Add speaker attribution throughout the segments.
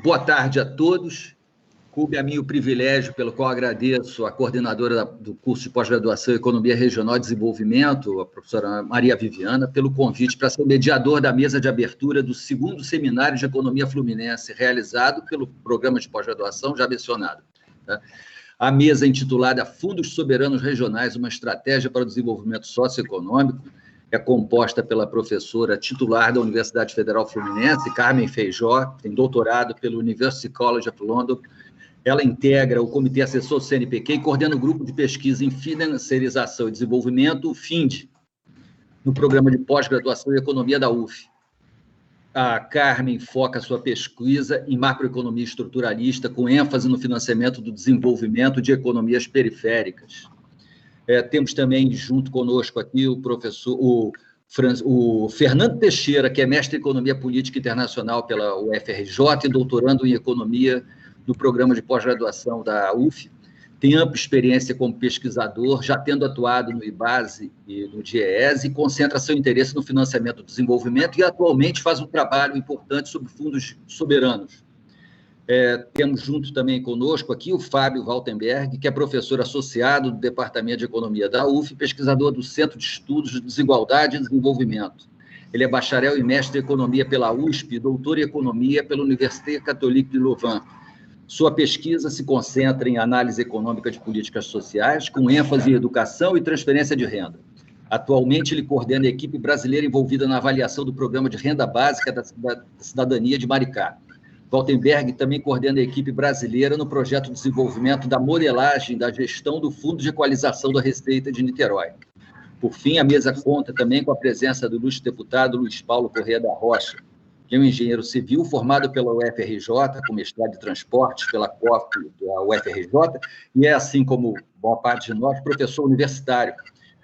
Speaker 1: Boa tarde a todos. Coube a mim o privilégio, pelo qual agradeço a coordenadora do curso de pós-graduação em Economia Regional e Desenvolvimento, a professora Maria Viviana, pelo convite para ser mediador da mesa de abertura do segundo seminário de Economia Fluminense, realizado pelo programa de pós-graduação já mencionado. A mesa intitulada Fundos Soberanos Regionais, uma estratégia para o desenvolvimento socioeconômico, é composta pela professora titular da Universidade Federal Fluminense, Carmen Feijó, tem doutorado pelo University College of London. Ela integra o Comitê Assessor do CNPq e coordena o Grupo de Pesquisa em Financiarização e Desenvolvimento, o FIND, no programa de pós-graduação em Economia da UF. A Carmen foca sua pesquisa em macroeconomia estruturalista, com ênfase no financiamento do desenvolvimento de economias periféricas. Temos também, junto conosco aqui, o Fernando Teixeira, que é mestre em Economia Política Internacional pela UFRJ e doutorando em Economia do programa de pós-graduação da UF. Tem ampla experiência como pesquisador, já tendo atuado no IBASE e no DIEESE, e concentra seu interesse no financiamento do desenvolvimento e atualmente faz um trabalho importante sobre fundos soberanos. Temos junto também conosco aqui o Fábio Waltenberg, que é professor associado do Departamento de Economia da UF, pesquisador do Centro de Estudos de Desigualdade e Desenvolvimento. Ele é bacharel e mestre em Economia pela USP e doutor em Economia pela Université Catholique de Louvain. Sua pesquisa se concentra em análise econômica de políticas sociais, com ênfase em educação e transferência de renda. Atualmente, ele coordena a equipe brasileira envolvida na avaliação do Programa de Renda Básica da Cidadania de Maricá. Waltenberg também coordena a equipe brasileira no projeto de desenvolvimento da modelagem da gestão do Fundo de Equalização da Receita de Niterói. Por fim, a mesa conta também com a presença do ilustre deputado Luiz Paulo Corrêa da Rocha, que é um engenheiro civil formado pela UFRJ, com mestrado em transportes pela COF da UFRJ, e é, assim como boa parte de nós, professor universitário.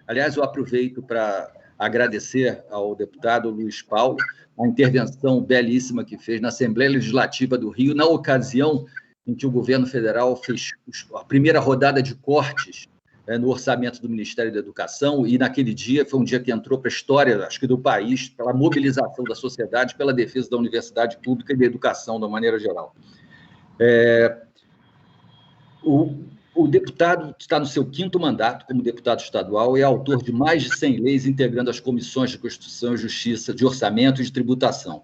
Speaker 1: Aliás, eu aproveito para agradecer ao deputado Luiz Paulo a intervenção belíssima que fez na Assembleia Legislativa do Rio, na ocasião em que o governo federal fez a primeira rodada de cortes no orçamento do Ministério da Educação, e naquele dia foi um dia que entrou para a história, acho que do país, pela mobilização da sociedade, pela defesa da universidade pública e da educação, de uma maneira geral. O deputado está no seu 5º mandato como deputado estadual e é autor de mais de 100 leis integrando as comissões de Constituição e Justiça, de Orçamento e de Tributação.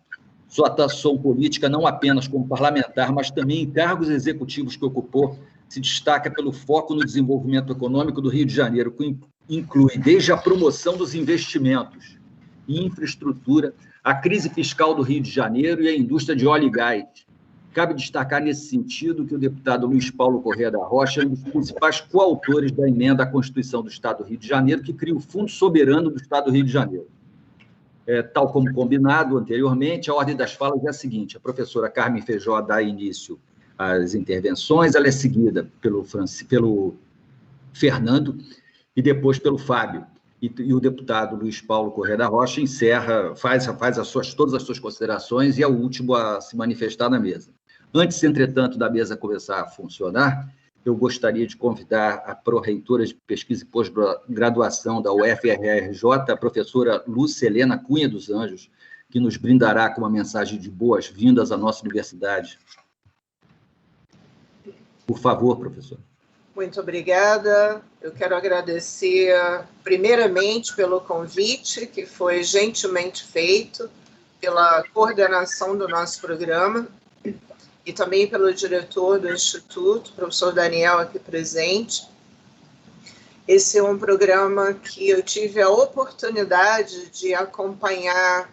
Speaker 1: Sua atuação política, não apenas como parlamentar, mas também em cargos executivos que ocupou, se destaca pelo foco no desenvolvimento econômico do Rio de Janeiro, que inclui desde a promoção dos investimentos e infraestrutura, a crise fiscal do Rio de Janeiro e a indústria de óleo e gás. Cabe destacar, nesse sentido, que o deputado Luiz Paulo Corrêa da Rocha é um dos principais coautores da emenda à Constituição do Estado do Rio de Janeiro, que cria o Fundo Soberano do Estado do Rio de Janeiro. Tal como combinado anteriormente, a ordem das falas é a seguinte: a professora Carmen Feijó dá início às intervenções, ela é seguida pelo Fernando e depois pelo Fábio. E o deputado Luiz Paulo Corrêa da Rocha encerra, faz todas as suas considerações e é o último a se manifestar na mesa. Antes, entretanto, da mesa começar a funcionar, eu gostaria de convidar a pró-reitora de Pesquisa e Pós-Graduação da UFRJ, a professora Lúcia Helena Cunha dos Anjos, que nos brindará com uma mensagem de boas-vindas à nossa universidade. Por favor, professora.
Speaker 2: Muito obrigada. Eu quero agradecer, primeiramente, pelo convite, que foi gentilmente feito, pela coordenação do nosso programa, e também pelo diretor do Instituto, professor Daniel, aqui presente. Esse é um programa que eu tive a oportunidade de acompanhar,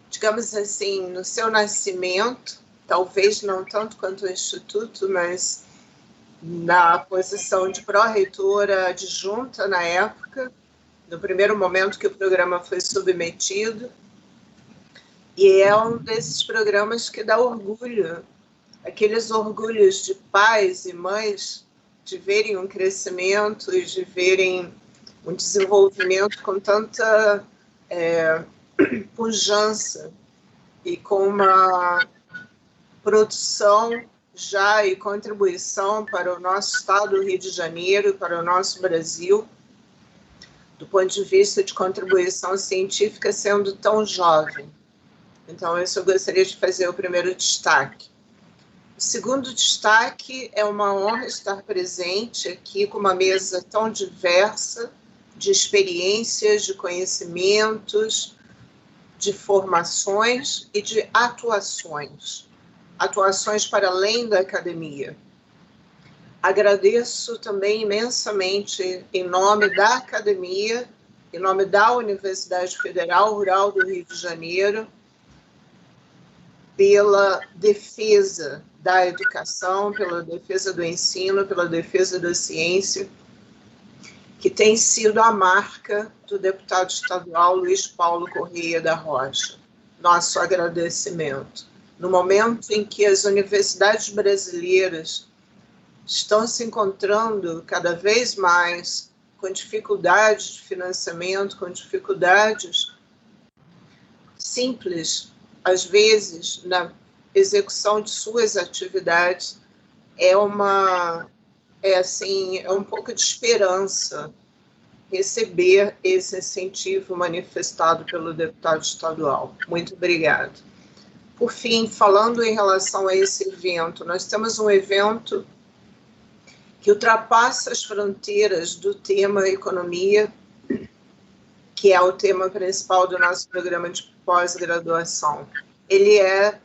Speaker 2: digamos assim, no seu nascimento, talvez não tanto quanto o Instituto, mas na posição de pró-reitora adjunta na época, no primeiro momento que o programa foi submetido, e é um desses programas que dá orgulho, aqueles orgulhos de pais e mães de verem um crescimento e de verem um desenvolvimento com tanta pujança e com uma produção já e contribuição para o nosso estado do Rio de Janeiro, para o nosso Brasil, do ponto de vista de contribuição científica sendo tão jovem. Então, isso eu gostaria de fazer o primeiro destaque. O segundo destaque é uma honra estar presente aqui com uma mesa tão diversa de experiências, de conhecimentos, de formações e de atuações para além da academia. Agradeço também imensamente, em nome da academia, em nome da Universidade Federal Rural do Rio de Janeiro, pela defesa da educação, pela defesa do ensino, pela defesa da ciência, que tem sido a marca do deputado estadual Luiz Paulo Correia da Rocha. Nosso agradecimento. No momento em que as universidades brasileiras estão se encontrando cada vez mais com dificuldades de financiamento, com dificuldades simples, às vezes, na execução de suas atividades, é um pouco de esperança receber esse incentivo manifestado pelo deputado estadual. Muito obrigada. Por fim, falando em relação a esse evento, nós temos um evento que ultrapassa as fronteiras do tema economia, que é o tema principal do nosso programa de pós-graduação. Ele é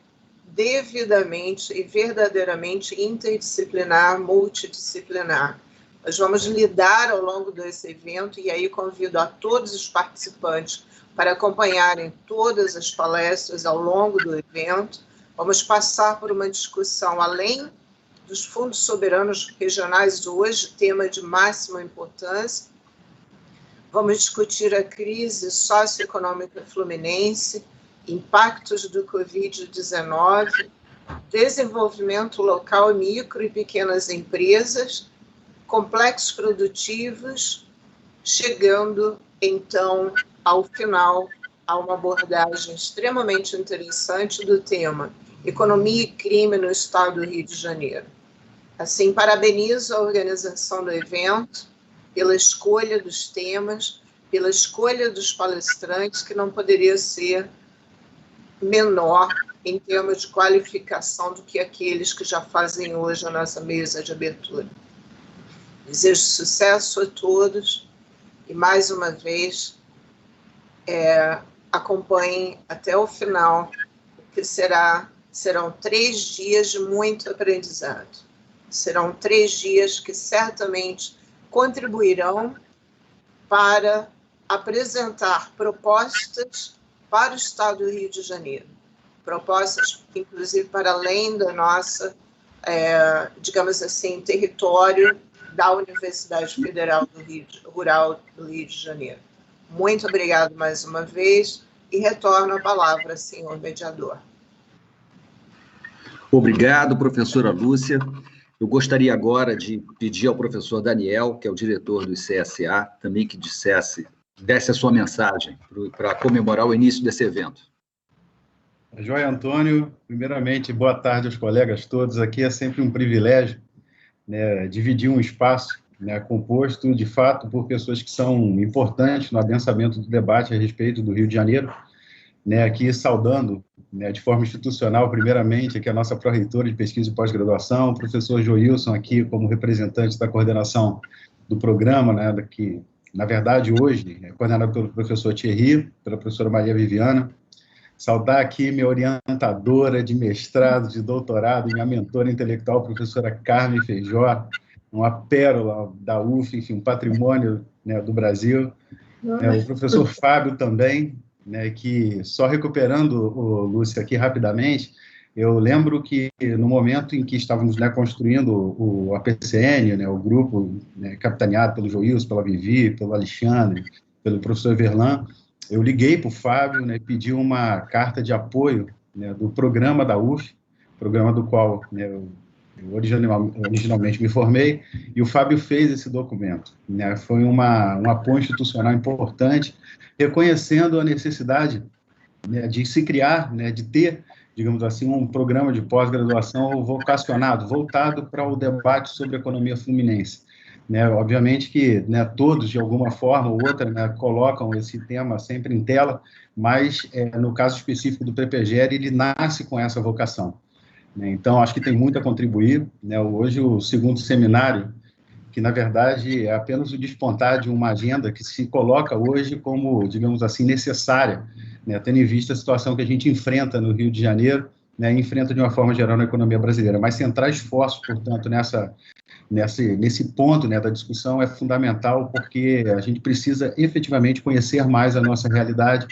Speaker 2: devidamente e verdadeiramente interdisciplinar, multidisciplinar. Nós vamos lidar ao longo desse evento, e aí convido a todos os participantes para acompanharem todas as palestras ao longo do evento. Vamos passar por uma discussão além dos fundos soberanos regionais, hoje, tema de máxima importância. Vamos discutir a crise socioeconômica fluminense, impactos do Covid-19, desenvolvimento local, micro e pequenas empresas, complexos produtivos, chegando, então, ao final, a uma abordagem extremamente interessante do tema Economia e Crime no Estado do Rio de Janeiro. Assim, parabenizo a organização do evento pela escolha dos temas, pela escolha dos palestrantes, que não poderia ser menor em termos de qualificação do que aqueles que já fazem hoje a nossa mesa de abertura. Desejo sucesso a todos e, mais uma vez, acompanhem até o final, que serão 3 dias de muito aprendizado. Serão 3 dias que certamente contribuirão para apresentar propostas para o Estado do Rio de Janeiro. Propostas, inclusive, para além da nossa, digamos assim, território da Universidade Federal Rural do Rio de Janeiro. Muito obrigado mais uma vez e retorno a palavra, senhor mediador.
Speaker 1: Obrigado, professora Lúcia. Eu gostaria agora de pedir ao professor Daniel, que é o diretor do ICSA, também que desse a sua mensagem para comemorar o início desse evento.
Speaker 3: Joia, Antônio. Primeiramente, boa tarde aos colegas todos aqui. É sempre um privilégio, né, dividir um espaço, né, composto, de fato, por pessoas que são importantes no adensamento do debate a respeito do Rio de Janeiro. Né, aqui saudando, né, de forma institucional, primeiramente, aqui a nossa pró-reitora de pesquisa e pós-graduação, o professor Joilson, aqui como representante da coordenação do programa, né, que, na verdade, hoje é coordenado pelo professor Thierry, pela professora Maria Viviana. Saudar aqui minha orientadora de mestrado, de doutorado, minha mentora intelectual, professora Carmen Feijó, uma pérola da UF, enfim, um patrimônio, né, do Brasil. O professor Fábio também, né, que, só recuperando o Lúcia aqui rapidamente, eu lembro que no momento em que estávamos, né, construindo o APCN, né, o grupo, né, capitaneado pelo Joilson, pela Vivi, pelo Alexandre, pelo professor Verlan, eu liguei para o Fábio, né, pedi uma carta de apoio, né, do programa da UF, programa do qual, né, eu originalmente me formei, e o Fábio fez esse documento. Né, foi um apoio institucional importante, reconhecendo a necessidade, né, de se criar, né, de ter, digamos assim, um programa de pós-graduação voltado para o debate sobre a economia fluminense. Né, obviamente que, né, todos, de alguma forma ou outra, né, colocam esse tema sempre em tela, mas, no caso específico do PPGR, ele nasce com essa vocação. né? Então, acho que tem muito a contribuir, né? Hoje, o segundo seminário, que, na verdade, é apenas o despontar de uma agenda que se coloca hoje como, digamos assim, necessária, né? Tendo em vista a situação que a gente enfrenta no Rio de Janeiro, né? E enfrenta de uma forma geral na economia brasileira. Mas centrar esforços, portanto, nesse ponto, né, da discussão é fundamental, porque a gente precisa efetivamente conhecer mais a nossa realidade,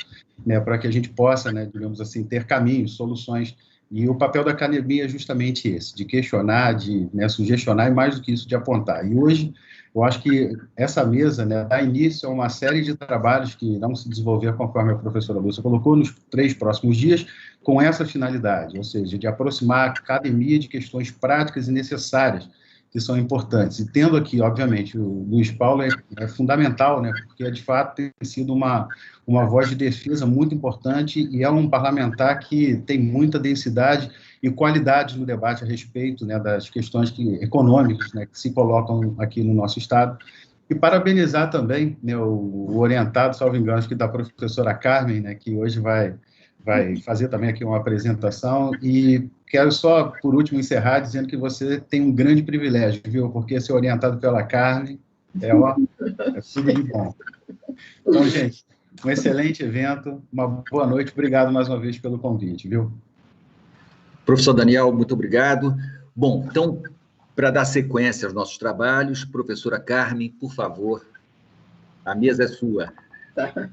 Speaker 3: né, para que a gente possa, né, digamos assim, ter caminhos, soluções. E o papel da academia é justamente esse, de questionar, de, né, sugestionar e, mais do que isso, de apontar. E hoje, eu acho que essa mesa, né, dá início a uma série de trabalhos que irão se desenvolver, conforme a professora Lúcia colocou, nos 3 próximos dias, com essa finalidade, ou seja, de aproximar a academia de questões práticas e necessárias que são importantes. E tendo aqui, obviamente, o Luiz Paulo é fundamental, né, porque, de fato, tem sido uma voz de defesa muito importante e é um parlamentar que tem muita densidade e qualidade no debate a respeito, né, das questões econômicas, né, que se colocam aqui no nosso Estado. E parabenizar também, né, o orientado, salvo engano, acho que da professora Carmen, né, que hoje vai fazer também aqui uma apresentação, e quero só, por último, encerrar dizendo que você tem um grande privilégio, viu? Porque ser orientado pela Carmen é tudo de bom. Então, gente, um excelente evento, uma boa noite, obrigado mais uma vez pelo convite, viu?
Speaker 1: Professor Daniel, muito obrigado. Bom, então, para dar sequência aos nossos trabalhos, professora Carmen, por favor, a mesa é sua.
Speaker 4: Tá.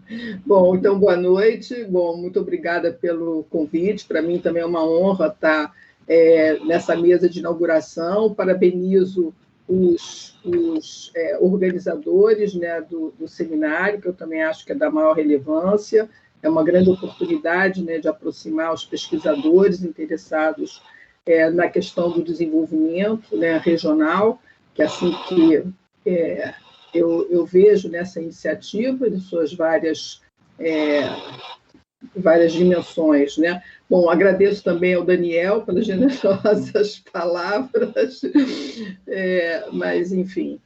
Speaker 4: Bom, então, boa noite. Bom, muito obrigada pelo convite. Para mim também é uma honra estar nessa mesa de inauguração. Parabenizo os organizadores, né, do seminário, que eu também acho que é da maior relevância. É uma grande oportunidade, né, de aproximar os pesquisadores interessados na questão do desenvolvimento, né, regional, que é assim que eu vejo nessa iniciativa, de suas várias dimensões, né? Bom, agradeço também ao Daniel pelas generosas palavras, mas, enfim,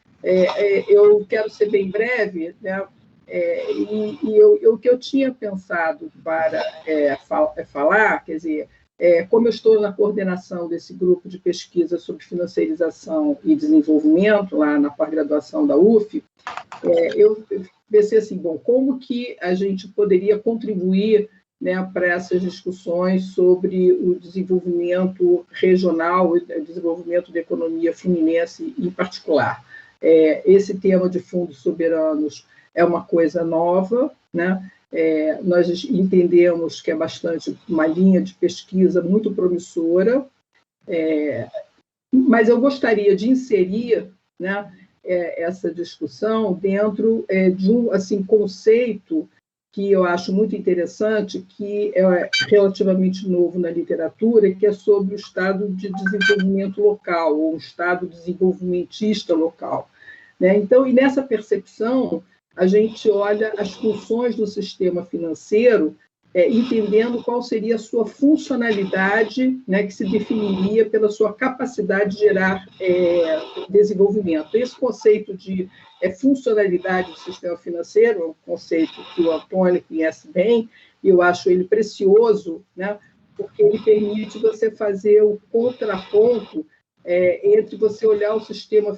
Speaker 4: eu quero ser bem breve, né? O que eu tinha pensado para falar, quer dizer, como eu estou na coordenação desse grupo de pesquisa sobre financiarização e desenvolvimento, lá na pós-graduação da UF, eu pensei assim, bom, como que a gente poderia contribuir, né, para essas discussões sobre o desenvolvimento regional e o desenvolvimento da economia fluminense em particular. Esse tema de fundos soberanos é uma coisa nova, né? Nós entendemos que é bastante uma linha de pesquisa muito promissora, mas eu gostaria de inserir, né, essa discussão dentro de um conceito que eu acho muito interessante, que é relativamente novo na literatura, que é sobre o estado de desenvolvimento local, ou o estado desenvolvimentista local, né? Então, e nessa percepção, a gente olha as funções do sistema financeiro, entendendo qual seria a sua funcionalidade, né, que se definiria pela sua capacidade de gerar desenvolvimento. Esse conceito de funcionalidade do sistema financeiro é um conceito que o Antônio conhece bem, e eu acho ele precioso, né, porque ele permite você fazer o contraponto entre você olhar o sistema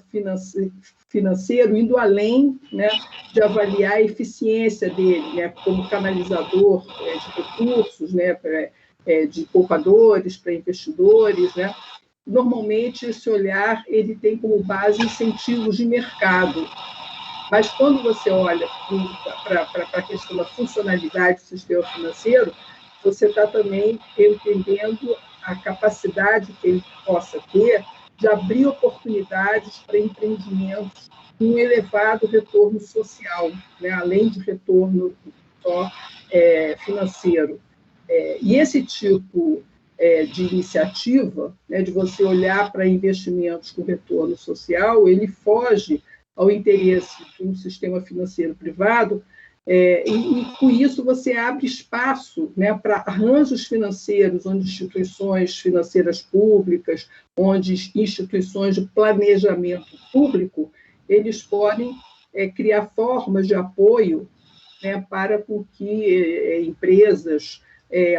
Speaker 4: financeiro indo além, né, de avaliar a eficiência dele, né, como canalizador de recursos, né, de poupadores para investidores, né. Normalmente, esse olhar ele tem como base incentivos de mercado, mas quando você olha para a questão da funcionalidade do sistema financeiro, você está também entendendo a capacidade que ele possa ter de abrir oportunidades para empreendimentos com um elevado retorno social, né, além de retorno só financeiro. E esse tipo de iniciativa, né, de você olhar para investimentos com retorno social, ele foge ao interesse de um sistema financeiro privado, e com isso você abre espaço, né, para arranjos financeiros, onde instituições financeiras públicas, onde instituições de planejamento público, eles podem criar formas de apoio, né, para que empresas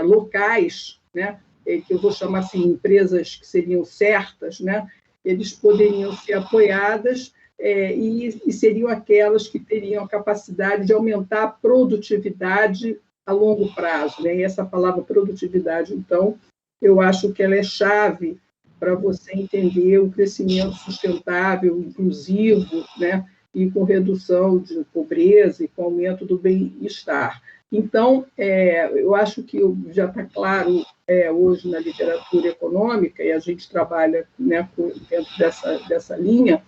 Speaker 4: locais, né, que eu vou chamar assim, empresas que seriam certas, né? Eles poderiam ser apoiadas e seriam aquelas que teriam a capacidade de aumentar a produtividade a longo prazo, né? E essa palavra produtividade, então, eu acho que ela é chave para você entender o crescimento sustentável, inclusivo, né? E com redução de pobreza e com aumento do bem-estar. Então, eu acho que já está claro hoje na literatura econômica, e a gente trabalha, né, dentro dessa linha,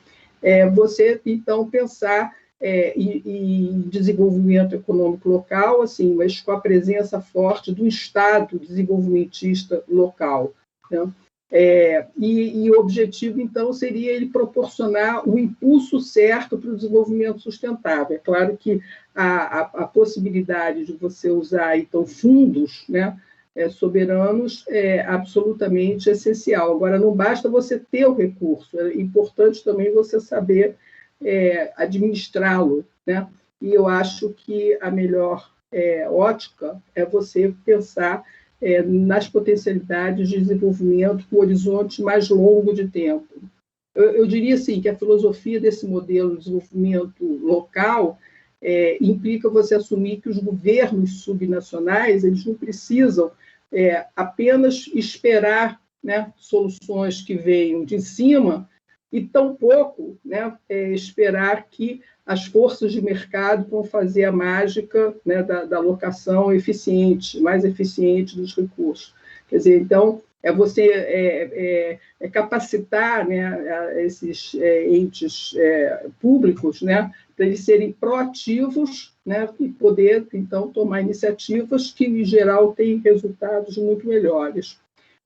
Speaker 4: você, então, pensar em desenvolvimento econômico local, assim, mas com a presença forte do Estado desenvolvimentista local, né? E o objetivo, então, seria ele proporcionar o impulso certo para o desenvolvimento sustentável. É claro que a possibilidade de você usar, então, fundos, né, soberanos é absolutamente essencial. Agora, não basta você ter o recurso, é importante também você saber administrá-lo, né? E eu acho que a melhor ótica é você pensar nas potencialidades de desenvolvimento com horizonte mais longo de tempo. Eu diria assim, que a filosofia desse modelo de desenvolvimento local implica você assumir que os governos subnacionais eles não precisam apenas esperar, né, soluções que venham de cima e tampouco, né, esperar que as forças de mercado vão fazer a mágica, né, da alocação eficiente, mais eficiente dos recursos. Quer dizer, então, você capacitar, né, esses entes públicos, né, para eles serem proativos, né, e poder, então, tomar iniciativas que, em geral, têm resultados muito melhores.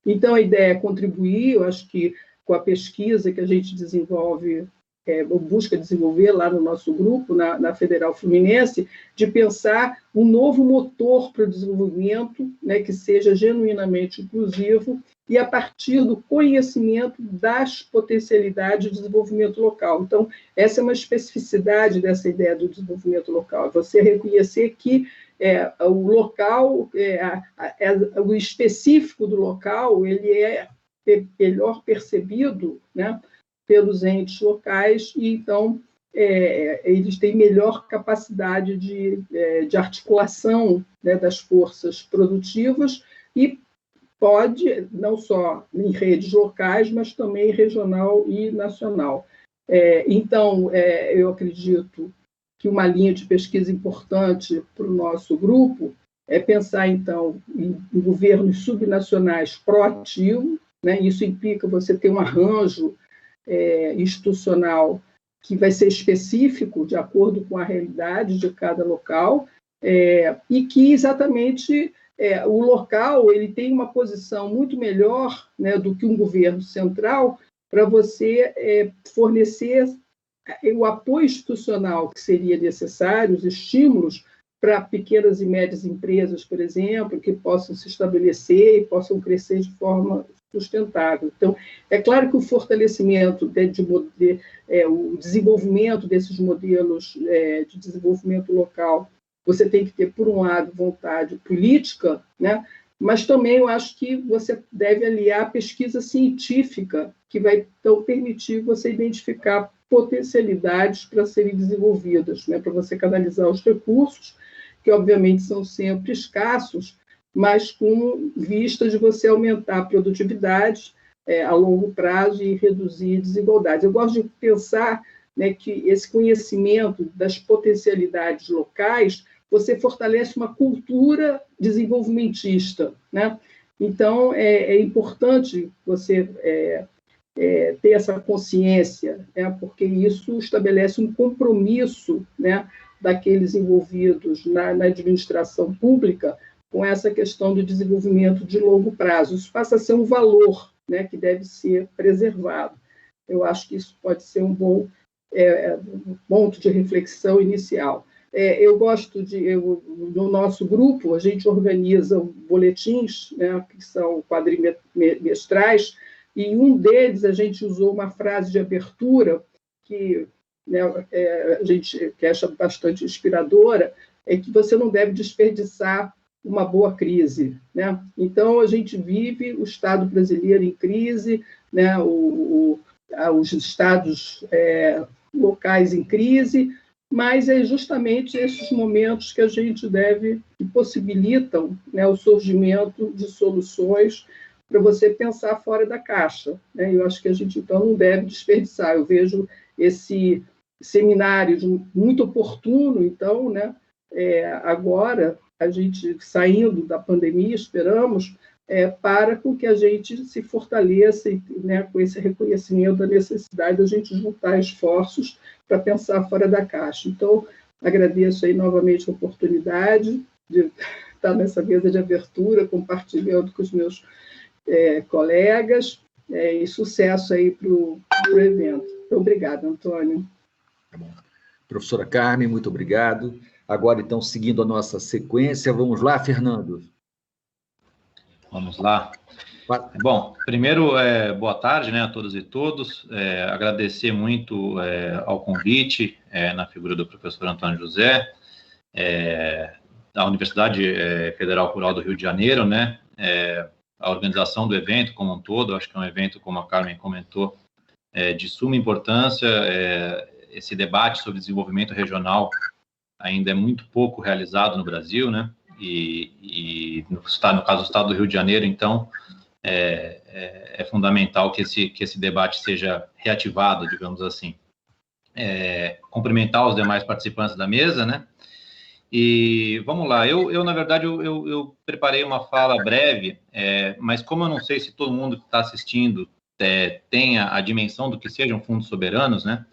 Speaker 4: Então, a ideia é contribuir, eu acho que com a pesquisa que a gente desenvolve, ou busca desenvolver lá no nosso grupo, na Federal Fluminense, de pensar um novo motor para o desenvolvimento, né, que seja genuinamente inclusivo e a partir do conhecimento das potencialidades de desenvolvimento local. Então, essa é uma especificidade dessa ideia do desenvolvimento local, você reconhecer que o local, o específico do local, ele é melhor percebido, né, pelos entes locais e, então, eles têm melhor capacidade de articulação, né, das forças produtivas e pode, não só em redes locais, mas também regional e nacional. Então, eu acredito que uma linha de pesquisa importante para o nosso grupo é pensar, então, em governos subnacionais proativos, né? Isso implica você ter um arranjo institucional que vai ser específico, de acordo com a realidade de cada local, e que exatamente o local ele tem uma posição muito melhor, né, do que um governo central para você fornecer o apoio institucional que seria necessário, os estímulos para pequenas e médias empresas, por exemplo, que possam se estabelecer e possam crescer de forma sustentável. Então, é claro que o fortalecimento, o desenvolvimento desses modelos de desenvolvimento local, você tem que ter, por um lado, vontade política, né? Mas também eu acho que você deve aliar a pesquisa científica, que vai, então, permitir você identificar potencialidades para serem desenvolvidas, né? Para você canalizar os recursos, que, obviamente, são sempre escassos, mas com vista de você aumentar a produtividade a longo prazo e reduzir desigualdades. Eu gosto de pensar, né, que esse conhecimento das potencialidades locais, você fortalece uma cultura desenvolvimentista, né? Então, é importante você ter essa consciência, né, porque isso estabelece um compromisso, né, daqueles envolvidos na administração pública com essa questão do desenvolvimento de longo prazo. Isso passa a ser um valor, né, que deve ser preservado. Eu acho que isso pode ser um bom ponto de reflexão inicial. Eu gosto no nosso grupo, a gente organiza boletins, né, que são quadrimestrais, e um deles a gente usou uma frase de abertura que, né, a gente que acha bastante inspiradora, é que você não deve desperdiçar uma boa crise, né? Então, a gente vive o Estado brasileiro em crise, né? Os estados locais em crise, mas é justamente esses momentos que a gente que possibilitam, né, o surgimento de soluções para você pensar fora da caixa, né? Eu acho que a gente, então, não deve desperdiçar. Eu vejo esse seminário muito oportuno, então, né? Agora, a gente saindo da pandemia, esperamos, para com que a gente se fortaleça, né, com esse reconhecimento da necessidade da gente juntar esforços para pensar fora da caixa. Então, agradeço aí novamente a oportunidade de estar nessa mesa de abertura, compartilhando com os meus colegas, e sucesso aí para o evento. Obrigada, Antônio.
Speaker 1: Tá bom. Professora Carmen, muito obrigado. Agora, então, seguindo a nossa sequência, vamos lá, Fernando.
Speaker 5: Vamos lá. Bom, primeiro, boa tarde, né, a todas e todos. Agradecer muito ao convite, na figura do professor Antônio José, da Universidade Federal Rural do Rio de Janeiro, né, a organização do evento como um todo. Acho que é um evento, como a Carmen comentou, de suma importância. Esse debate sobre desenvolvimento regional ainda é muito pouco realizado no Brasil, né? E no caso do Estado do Rio de Janeiro, então, é fundamental que esse debate seja reativado, digamos assim. Cumprimentar os demais participantes da mesa, né? E vamos lá, eu na verdade, eu preparei uma fala breve, mas como eu não sei se todo mundo que está assistindo tenha a dimensão do que sejam fundos soberanos, né?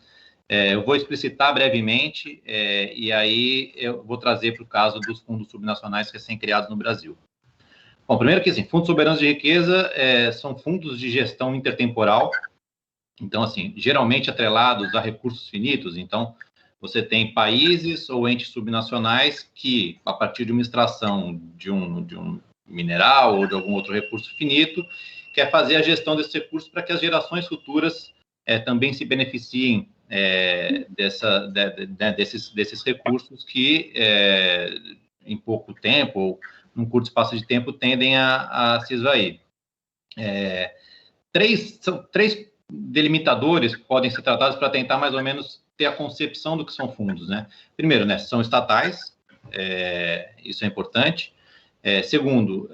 Speaker 5: Eu vou explicitar brevemente, e aí eu vou trazer para o caso dos fundos subnacionais recém-criados no Brasil. Bom, primeiro que, assim, fundos soberanos de riqueza são fundos de gestão intertemporal, então, assim, geralmente atrelados a recursos finitos. Então, você tem países ou entes subnacionais que, a partir de uma extração de um mineral ou de algum outro recurso finito, quer fazer a gestão desses recursos para que as gerações futuras também se beneficiem desses recursos que, em pouco tempo, ou num curto espaço de tempo, tendem a se esvair. São três delimitadores que podem ser tratados para tentar, mais ou menos, ter a concepção do que são fundos, né? Primeiro, né, são estatais, isso é importante. Segundo,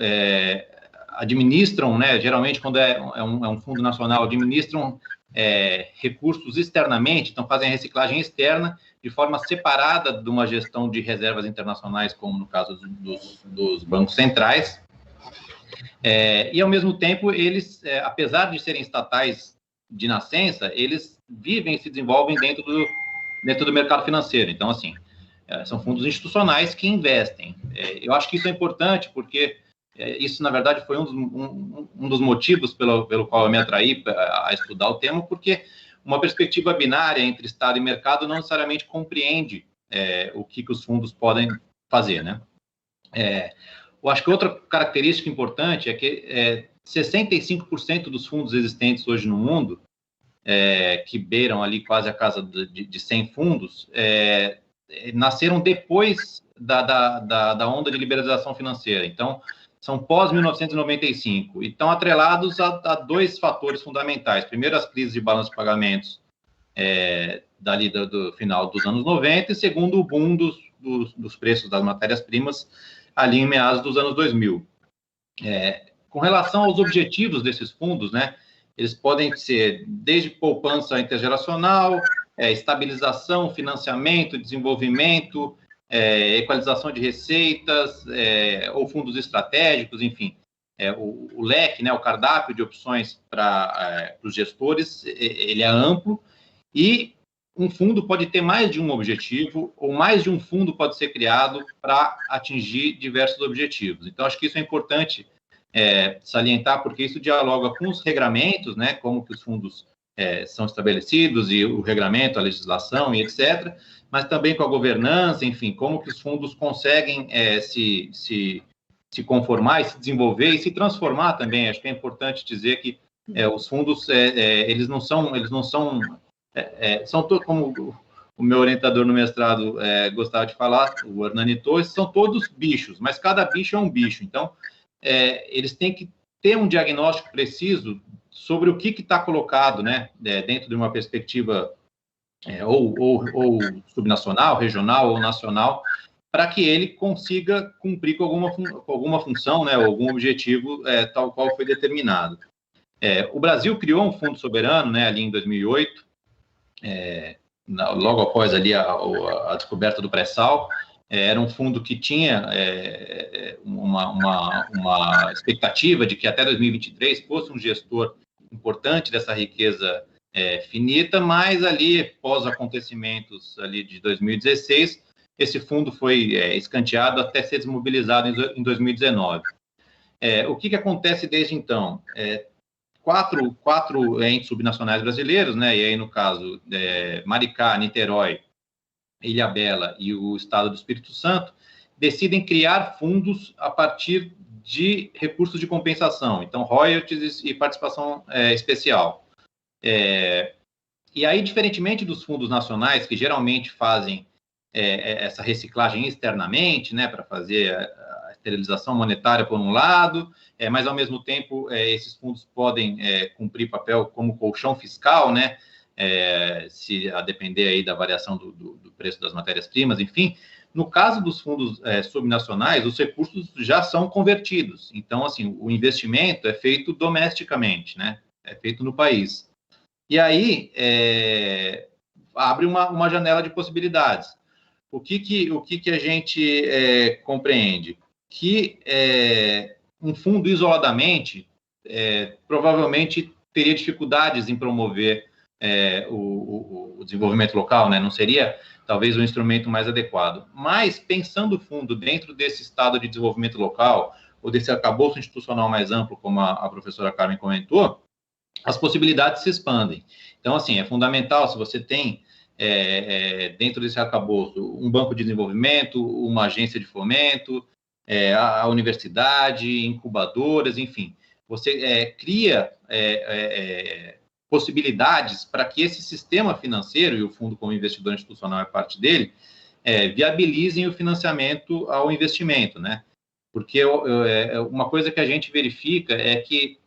Speaker 5: administram, né, geralmente, quando é um fundo nacional, administram recursos externamente, então fazem a reciclagem externa de forma separada de uma gestão de reservas internacionais, como no caso dos bancos centrais. E, ao mesmo tempo, eles, apesar de serem estatais de nascença, eles vivem e se desenvolvem dentro do mercado financeiro. Então, assim, são fundos institucionais que investem. Eu acho que isso é importante, porque isso, na verdade, foi um dos motivos pelo qual eu me atraí a estudar o tema, porque uma perspectiva binária entre Estado e mercado não necessariamente compreende o que os fundos podem fazer, né? Eu acho que outra característica importante é que 65% dos fundos existentes hoje no mundo, que beiram ali quase a casa de 100 fundos, nasceram depois da onda de liberalização financeira. Então, são pós-1995, e estão atrelados a dois fatores fundamentais. Primeiro, as crises de balanço de pagamentos dali do final dos anos 90, e segundo, o boom dos preços das matérias-primas ali em meados dos anos 2000. Com relação aos objetivos desses fundos, né, eles podem ser desde poupança intergeracional, estabilização, financiamento, desenvolvimento, equalização de receitas, ou fundos estratégicos, enfim. O leque, né, o cardápio de opções para os gestores, ele é amplo, e um fundo pode ter mais de um objetivo, ou mais de um fundo pode ser criado para atingir diversos objetivos. Então, acho que isso é importante salientar, porque isso dialoga com os regramentos, né, como que os fundos são estabelecidos, e o regramento, a legislação e etc., mas também com a governança, enfim, como que os fundos conseguem se conformar e se desenvolver e se transformar também. Acho que é importante dizer que os fundos, eles não são como o meu orientador no mestrado gostava de falar, o Hernani Torres, são todos bichos, mas cada bicho é um bicho. Então, eles têm que ter um diagnóstico preciso sobre o que está colocado, né, dentro de uma perspectiva ou subnacional, regional ou nacional, para que ele consiga cumprir com alguma função, né, algum objetivo tal qual foi determinado. O Brasil criou um fundo soberano, né, ali em 2008, logo após ali a descoberta do pré-sal. Era um fundo que tinha uma expectativa de que até 2023 fosse um gestor importante dessa riqueza finita, mas ali, pós acontecimentos ali de 2016, esse fundo foi escanteado até ser desmobilizado em 2019. O que acontece desde então? Quatro entes subnacionais brasileiros, né, e aí no caso Maricá, Niterói, Ilhabela e o Estado do Espírito Santo, decidem criar fundos a partir de recursos de compensação, então royalties e participação especial. E aí, diferentemente dos fundos nacionais, que geralmente fazem essa reciclagem externamente, né, para fazer a esterilização monetária por um lado, mas ao mesmo tempo esses fundos podem cumprir papel como colchão fiscal, né, se a depender aí da variação do preço das matérias-primas, enfim. No caso dos fundos subnacionais, os recursos já são convertidos. Então, assim, o investimento é feito domesticamente, né? É feito no país. E aí, abre uma janela de possibilidades. O que a gente compreende? Que um fundo isoladamente provavelmente teria dificuldades em promover o desenvolvimento local, né? Não seria talvez o instrumento mais adequado. Mas, pensando o fundo dentro desse estado de desenvolvimento local, ou desse arcabouço institucional mais amplo, como a professora Carmen comentou, as possibilidades se expandem. Então, assim, é fundamental, se você tem dentro desse arcabouço um banco de desenvolvimento, uma agência de fomento, a universidade, incubadoras, enfim, você cria possibilidades para que esse sistema financeiro, e o fundo como investidor institucional é parte dele, viabilizem o financiamento ao investimento, né? Porque uma coisa que a gente verifica é que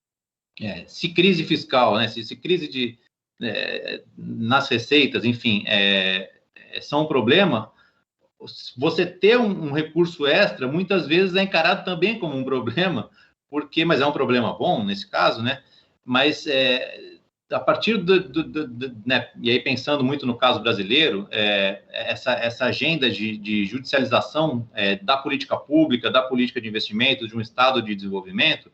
Speaker 5: se crise fiscal, né, se crise nas receitas, enfim, são um problema, você ter um recurso extra, muitas vezes é encarado também como um problema, mas é um problema bom nesse caso, né? Mas a partir né, e aí pensando muito no caso brasileiro, essa agenda de judicialização da política pública, da política de investimento, de um estado de desenvolvimento,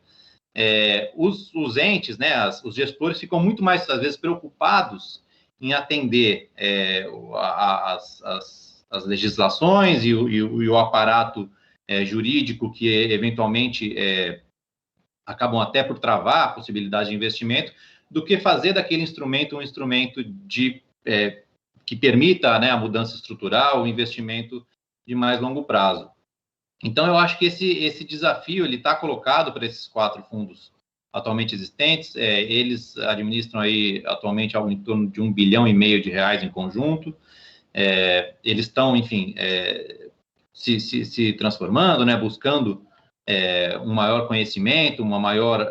Speaker 5: os entes, né, os gestores ficam muito mais, às vezes, preocupados em atender as legislações e o aparato jurídico que, eventualmente, acabam até por travar a possibilidade de investimento, do que fazer daquele instrumento um instrumento que permita, né, a mudança estrutural, o investimento de mais longo prazo. Então, eu acho que esse desafio está colocado para esses 4 fundos atualmente existentes. Eles administram aí, atualmente, algo em torno de R$1,5 bilhão em conjunto. Eles estão, enfim, se transformando, né, buscando um maior conhecimento, uma maior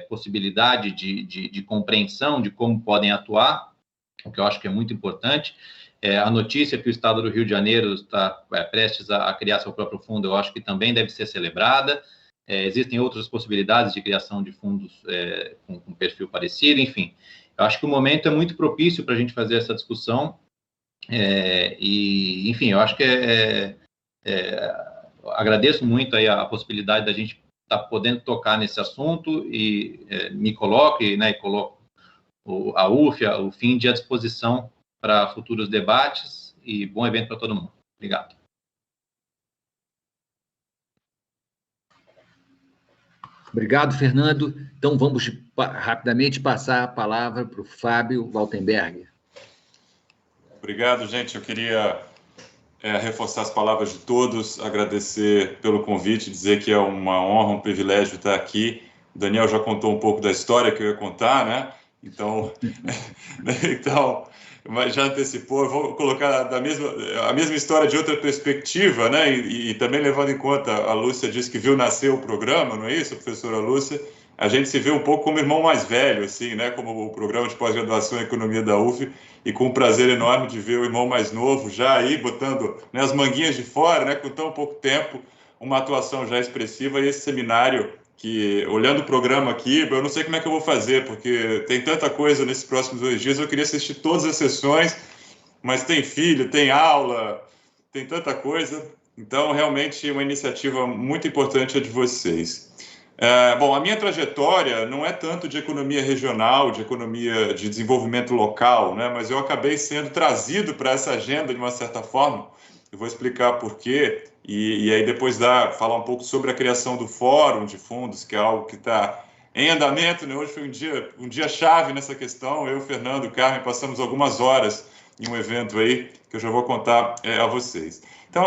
Speaker 5: possibilidade de compreensão de como podem atuar, o que eu acho que é muito importante. A notícia que o Estado do Rio de Janeiro está prestes a criar seu próprio fundo, eu acho que também deve ser celebrada. Existem outras possibilidades de criação de fundos com perfil parecido, enfim. Eu acho que o momento é muito propício para a gente fazer essa discussão. E, enfim, eu acho que agradeço muito aí a possibilidade da gente estar podendo tocar nesse assunto e me coloque, né, e coloco a UF, o FIND à disposição para futuros debates e bom evento para todo mundo. Obrigado.
Speaker 1: Obrigado, Fernando. Então, vamos rapidamente passar a palavra para o Fábio Waltenberg.
Speaker 6: Obrigado, gente. Eu queria reforçar as palavras de todos, agradecer pelo convite, dizer que é uma honra, um privilégio estar aqui. O Daniel já contou um pouco da história que eu ia contar, né? Então, mas já antecipou, eu vou colocar a mesma história de outra perspectiva, né? E também levando em conta, a Lúcia disse que viu nascer o programa, não é isso, professora Lúcia? A gente se vê um pouco como irmão mais velho, assim, né? Como o programa de pós-graduação em economia da UF, e com um prazer enorme de ver o irmão mais novo já aí botando, né, as manguinhas de fora, né? Com tão pouco tempo, uma atuação já expressiva, e esse seminário que, olhando o programa aqui, eu não sei como é que eu vou fazer, porque tem tanta coisa nesses próximos 2 dias, eu queria assistir todas as sessões, mas tem filho, tem aula, tem tanta coisa, então realmente uma iniciativa muito importante a de vocês. Bom, a minha trajetória não é tanto de economia regional, de economia de desenvolvimento local, né, mas eu acabei sendo trazido para essa agenda de uma certa forma. Eu vou explicar por quê, e aí depois falar um pouco sobre a criação do Fórum de Fundos, que é algo que está em andamento, né? Hoje foi um dia chave nessa questão. Eu, Fernando, Carmen, passamos algumas horas em um evento aí, que eu já vou contar a vocês. Então,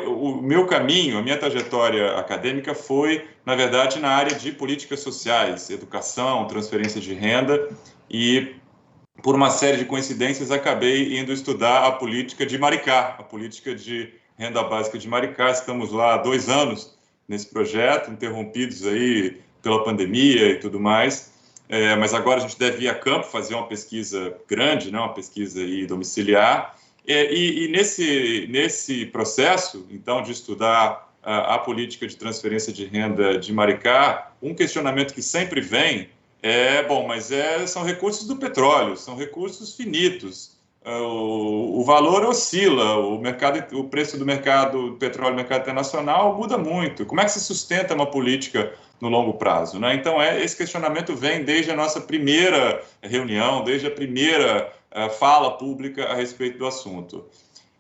Speaker 6: o meu caminho, a minha trajetória acadêmica foi, na verdade, na área de políticas sociais, educação, transferência de renda, e por uma série de coincidências, acabei indo estudar a política de Maricá, a política de renda básica de Maricá. Estamos lá há 2 anos nesse projeto, interrompidos aí pela pandemia e tudo mais, mas agora a gente deve ir a campo fazer uma pesquisa grande, né, uma pesquisa aí domiciliar, e nesse processo, então, de estudar a política de transferência de renda de Maricá, um questionamento que sempre vem bom, mas são recursos do petróleo, são recursos finitos. O valor oscila, o preço do mercado do petróleo no mercado internacional muda muito. Como é que se sustenta uma política no longo prazo, né? Então, esse questionamento vem desde a nossa primeira reunião, desde a primeira fala pública a respeito do assunto.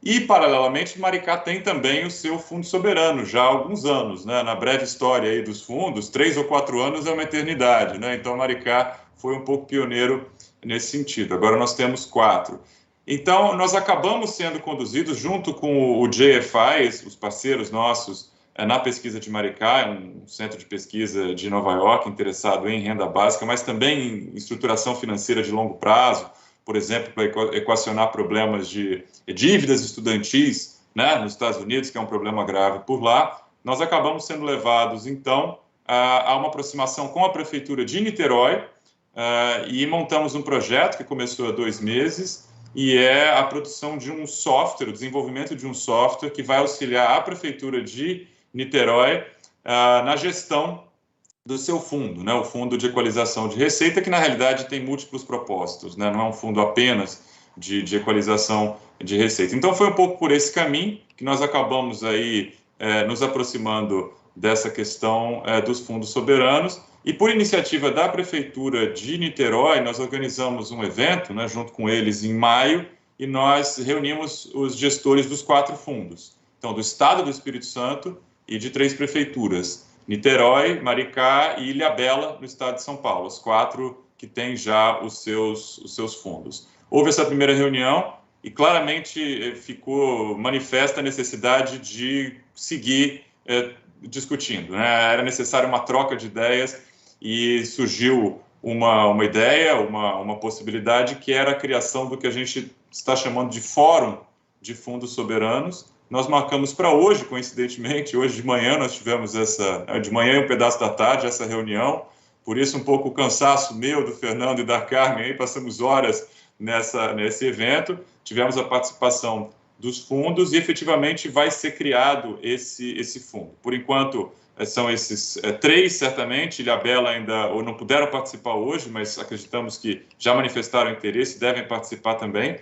Speaker 6: E, paralelamente, Maricá tem também o seu fundo soberano, já há alguns anos, né? Na breve história aí dos fundos, 3 ou 4 anos é uma eternidade, né? Então, Maricá foi um pouco pioneiro nesse sentido. Agora nós temos 4. Então, nós acabamos sendo conduzidos, junto com o JFI, os parceiros nossos, na pesquisa de Maricá, um centro de pesquisa de Nova York, interessado em renda básica, mas também em estruturação financeira de longo prazo, por exemplo, para equacionar problemas de dívidas estudantis, né, nos Estados Unidos, que é um problema grave por lá. Nós acabamos sendo levados, então, a uma aproximação com a Prefeitura de Niterói, e montamos um projeto que começou há 2 meses, e é a produção de um software, o desenvolvimento de um software que vai auxiliar a Prefeitura de Niterói na gestão do seu fundo, né? O Fundo de Equalização de Receita, que na realidade tem múltiplos propósitos, né? Não é um fundo apenas de equalização de receita. Então foi um pouco por esse caminho que nós acabamos aí nos aproximando dessa questão dos fundos soberanos, e por iniciativa da Prefeitura de Niterói, nós organizamos um evento, né, junto com eles em maio, e nós reunimos os gestores dos 4 fundos, então do Estado do Espírito Santo e de 3 prefeituras, Niterói, Maricá e Ilhabela, no estado de São Paulo, os 4 que têm já os seus fundos. Houve essa primeira reunião e claramente ficou manifesta a necessidade de seguir discutindo, né? Era necessária uma troca de ideias e surgiu uma ideia, uma possibilidade, que era a criação do que a gente está chamando de Fórum de Fundos Soberanos. Nós marcamos para hoje, coincidentemente, hoje de manhã nós tivemos de manhã e um pedaço da tarde, essa reunião, por isso um pouco o cansaço meu, do Fernando e da Carmen, aí passamos horas nesse evento, tivemos a participação dos fundos e efetivamente vai ser criado esse fundo. Por enquanto, são esses 3, certamente, Ilhabela ainda ou não puderam participar hoje, mas acreditamos que já manifestaram interesse, devem participar também.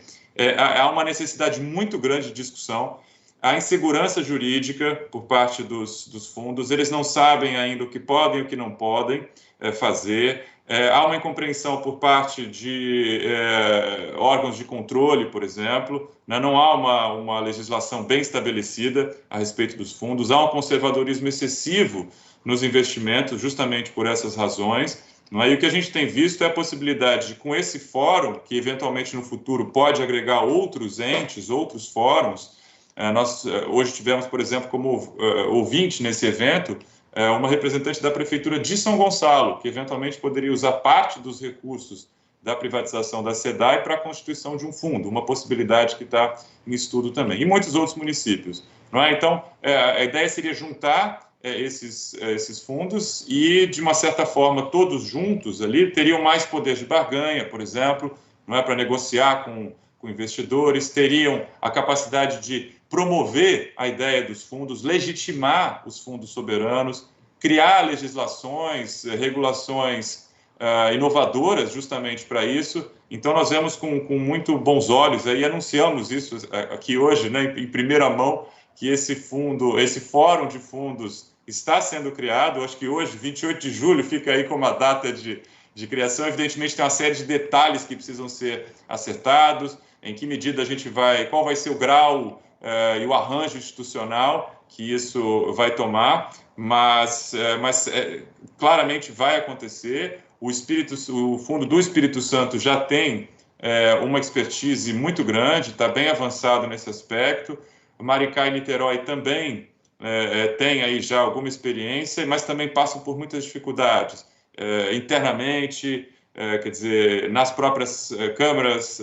Speaker 6: Há uma necessidade muito grande de discussão, a insegurança jurídica por parte dos fundos, eles não sabem ainda o que podem e o que não podem fazer. Há uma incompreensão por parte de órgãos de controle, por exemplo, né? Não há uma legislação bem estabelecida a respeito dos fundos, há um conservadorismo excessivo nos investimentos, justamente por essas razões. Não é? E o que a gente tem visto é a possibilidade de, com esse fórum, que eventualmente no futuro pode agregar outros entes, outros fóruns. Nós hoje tivemos, por exemplo, como ouvinte nesse evento, uma representante da Prefeitura de São Gonçalo, que eventualmente poderia usar parte dos recursos da privatização da SEDAI para a constituição de um fundo, uma possibilidade que está em estudo também, e muitos outros municípios. Não é? Então, a ideia seria juntar esses fundos e, de uma certa forma, todos juntos ali teriam mais poder de barganha, por exemplo, não é, para negociar com investidores, teriam a capacidade de promover a ideia dos fundos, legitimar os fundos soberanos, criar legislações, regulações inovadoras justamente para isso. Então, nós vemos com muito bons olhos, e anunciamos isso aqui hoje, né, em primeira mão, que esse fórum de fundos está sendo criado. Acho que hoje, 28 de julho, fica aí como a data de criação. Evidentemente, tem uma série de detalhes que precisam ser acertados, em que medida a gente qual vai ser o grau e o arranjo institucional que isso vai tomar, mas claramente vai acontecer. O Fundo do Espírito Santo já tem uma expertise muito grande, está bem avançado nesse aspecto. Maricá e Niterói também têm aí já alguma experiência, mas também passam por muitas dificuldades internamente, quer dizer, nas próprias câmaras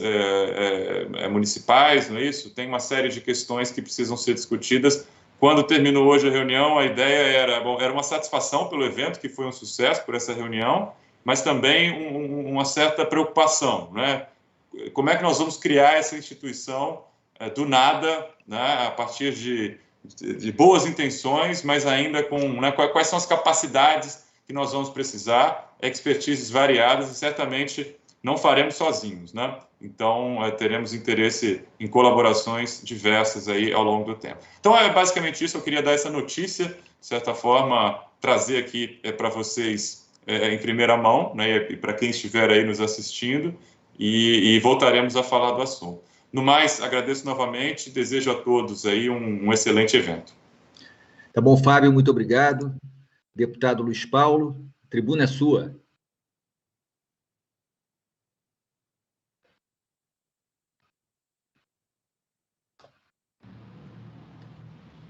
Speaker 6: municipais, não é isso? Tem uma série de questões que precisam ser discutidas. Quando terminou hoje a reunião, a ideia era uma satisfação pelo evento, que foi um sucesso por essa reunião, mas também uma certa preocupação, né? Como é que nós vamos criar essa instituição do nada, né, a partir de boas intenções, mas ainda com, né, quais são as capacidades que nós vamos precisar, expertises variadas, e certamente não faremos sozinhos, né? Então, teremos interesse em colaborações diversas aí ao longo do tempo. Então, é basicamente isso. Eu queria dar essa notícia, de certa forma, trazer aqui para vocês em primeira mão, né, e para quem estiver aí nos assistindo, e voltaremos a falar do assunto. No mais, agradeço novamente e desejo a todos aí um excelente evento.
Speaker 1: Tá bom, Fábio, muito obrigado. Deputado Luiz Paulo, a tribuna é sua.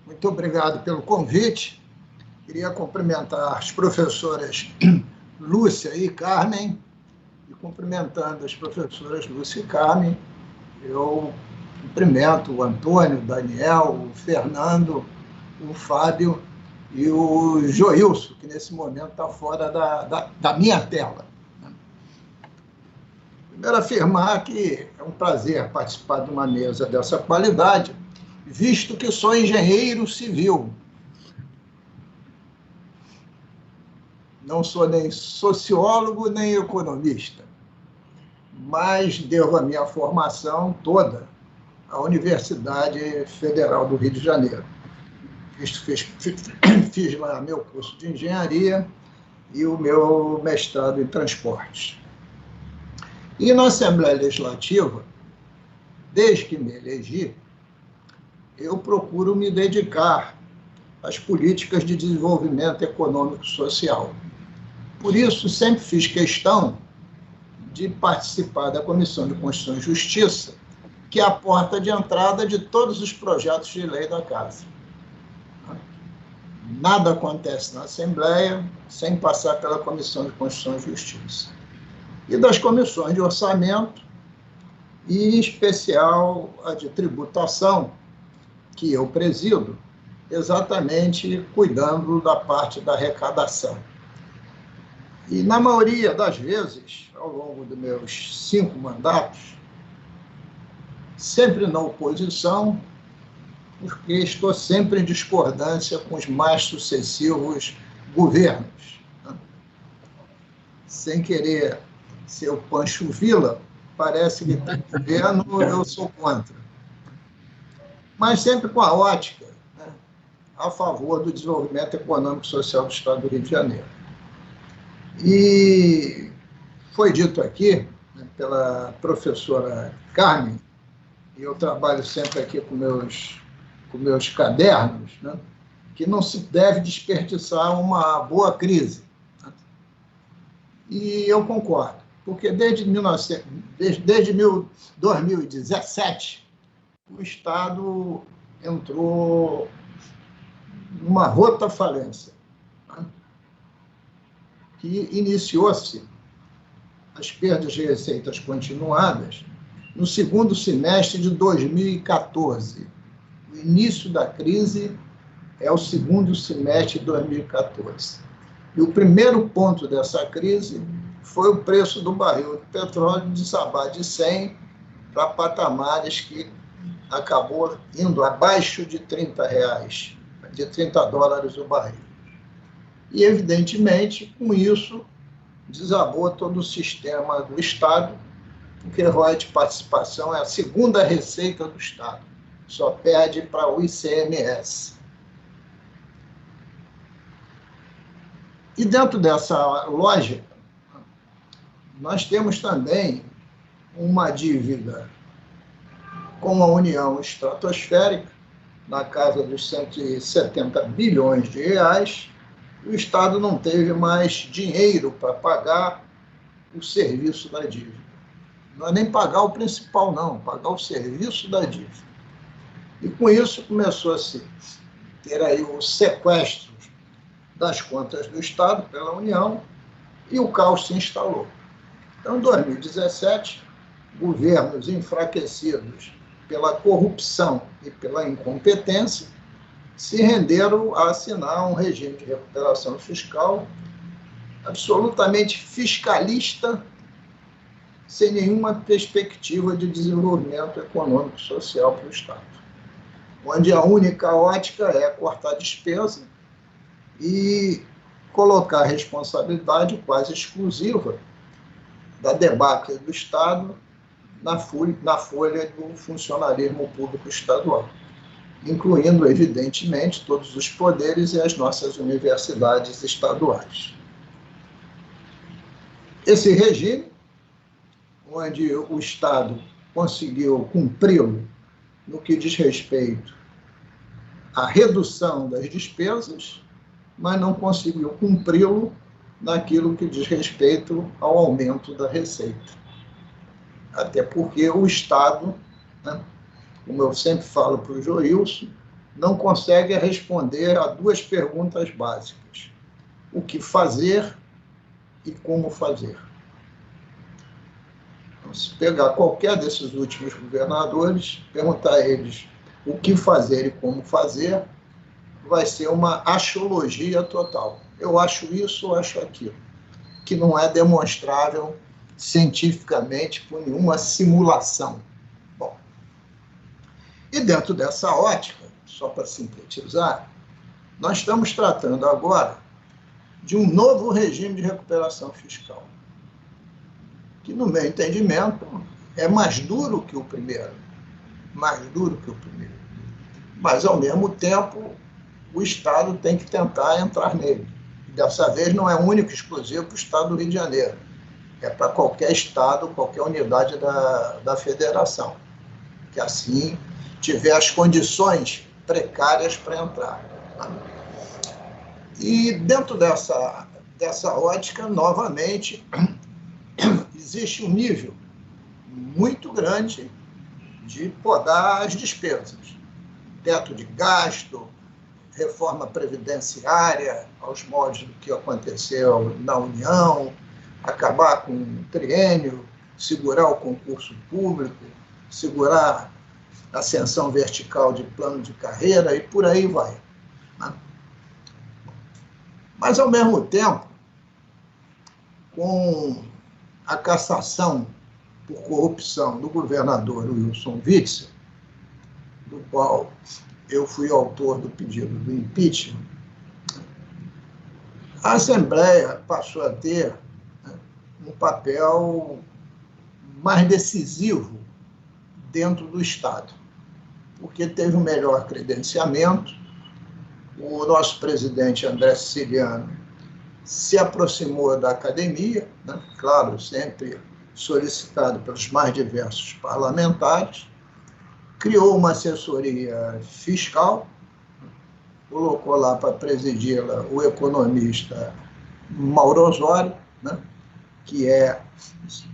Speaker 7: Muito obrigado pelo convite. Queria cumprimentar as professoras Lúcia e Carmen, e cumprimentando as professoras Lúcia e Carmen, eu cumprimento o Antônio, o Daniel, o Fernando, o Fábio e o Joilson, que nesse momento está fora da minha tela. Primeiro, afirmar que é um prazer participar de uma mesa dessa qualidade, visto que sou engenheiro civil. Não sou nem sociólogo, nem economista, mas devo a minha formação toda à Universidade Federal do Rio de Janeiro. Fiz lá meu curso de engenharia e o meu mestrado em transportes. E na Assembleia Legislativa, desde que me elegi, eu procuro me dedicar às políticas de desenvolvimento econômico e social. Por isso, sempre fiz questão de participar da Comissão de Constituição e Justiça, que é a porta de entrada de todos os projetos de lei da Casa. Nada acontece na Assembleia sem passar pela Comissão de Constituição e Justiça. E das comissões de orçamento, e em especial a de tributação, que eu presido, exatamente cuidando da parte da arrecadação. E, na maioria das vezes, ao longo dos meus 5 mandatos, sempre na oposição, porque estou sempre em discordância com os mais sucessivos governos. Sem querer ser o Pancho Villa, parece que está governo, eu sou contra. Mas sempre com a ótica, né, a favor do desenvolvimento econômico e social do Estado do Rio de Janeiro. E foi dito aqui, né, pela professora Carmen, e eu trabalho sempre aqui com meus cadernos, né, que não se deve desperdiçar uma boa crise. Né? E eu concordo, porque desde 2017, o Estado entrou numa rota falência, né, que iniciou-se as perdas de receitas continuadas no segundo semestre de 2014. O início da crise é o segundo semestre de 2014. E o primeiro ponto dessa crise foi o preço do barril de petróleo desabar de 100 para patamares que acabou indo abaixo de R$30, de $30 o barril. E, evidentemente, com isso, desabou todo o sistema do Estado, porque royalties de participação é a segunda receita do Estado, só perde para o ICMS. E dentro dessa lógica, nós temos também uma dívida com a União estratosférica, na casa dos 170 bilhões de reais, e o Estado não teve mais dinheiro para pagar o serviço da dívida. Não é nem pagar o principal, não, pagar o serviço da dívida. E com isso começou a se ter aí o sequestro das contas do Estado pela União e o caos se instalou. Então, em 2017, governos enfraquecidos pela corrupção e pela incompetência se renderam a assinar um regime de recuperação fiscal absolutamente fiscalista, sem nenhuma perspectiva de desenvolvimento econômico e social para o Estado, onde a única ótica é cortar despesa e colocar a responsabilidade quase exclusiva da debacle do Estado na folha do funcionalismo público estadual, incluindo, evidentemente, todos os poderes e as nossas universidades estaduais. Esse regime, onde o Estado conseguiu cumpri-lo no que diz respeito à redução das despesas, mas não conseguiu cumpri-lo naquilo que diz respeito ao aumento da receita. Até porque o Estado, né, como eu sempre falo para o Joilson, não consegue responder a duas perguntas básicas: o que fazer e como fazer. Então, se pegar qualquer desses últimos governadores, perguntar a eles o que fazer e como fazer, vai ser uma axiologia total. Eu acho isso, eu acho aquilo, que não é demonstrável cientificamente por nenhuma simulação. Bom, e dentro dessa ótica, só para sintetizar, nós estamos tratando agora de um novo regime de recuperação fiscal, que, no meu entendimento, é mais duro que o primeiro, mas, ao mesmo tempo, o Estado tem que tentar entrar nele. Dessa vez não é único e exclusivo para o Estado do Rio de Janeiro, é para qualquer Estado, qualquer unidade da Federação, que assim tiver as condições precárias para entrar. E dentro dessa ótica, novamente, existe um nível muito grande de podar as despesas. Teto de gasto, reforma previdenciária, aos moldes do que aconteceu na União, acabar com o triênio, segurar o concurso público, segurar a ascensão vertical de plano de carreira e por aí vai. Né? Mas, ao mesmo tempo, com a cassação por corrupção do governador Wilson Witzel, do qual eu fui autor do pedido do impeachment, a Assembleia passou a ter, né, um papel mais decisivo dentro do Estado, porque teve um melhor credenciamento. O nosso presidente André Siciliano se aproximou da academia, né, claro, sempre solicitado pelos mais diversos parlamentares, criou uma assessoria fiscal, colocou lá para presidi-la o economista Mauro Osório, né, que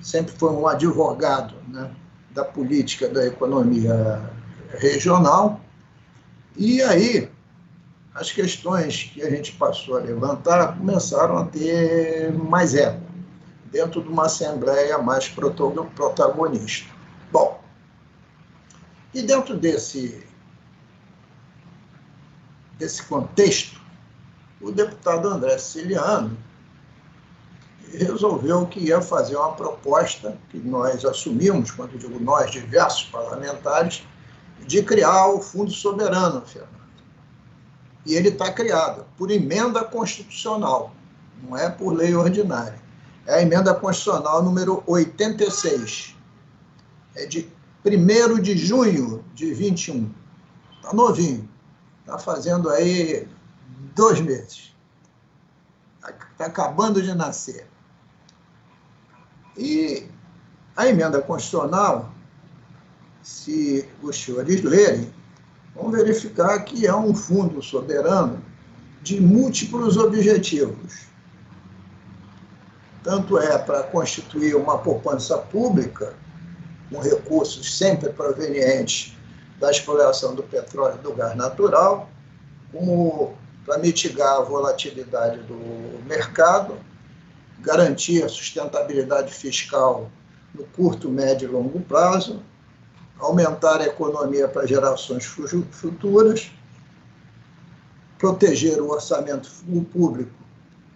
Speaker 7: sempre foi um advogado, né, da política da economia regional. E aí as questões que a gente passou a levantar começaram a ter mais eco. dentro de uma assembleia mais protagonista. Bom, e dentro desse contexto, o deputado André Siciliano resolveu que ia fazer uma proposta que nós assumimos, quando digo nós, diversos parlamentares, de criar o Fundo Soberano, Fernando. E ele está criado por emenda constitucional, não é por lei ordinária. É a emenda constitucional número 86, é de 1º de junho de 21. Está novinho, está fazendo aí 2 meses. Está acabando de nascer. E a emenda constitucional, se os senhores lerem, vão verificar que é um fundo soberano de múltiplos objetivos. Tanto é para constituir uma poupança pública, com recursos sempre provenientes da exploração do petróleo e do gás natural, como para mitigar a volatilidade do mercado, garantir a sustentabilidade fiscal no curto, médio e longo prazo, aumentar a economia para gerações futuras, proteger o orçamento público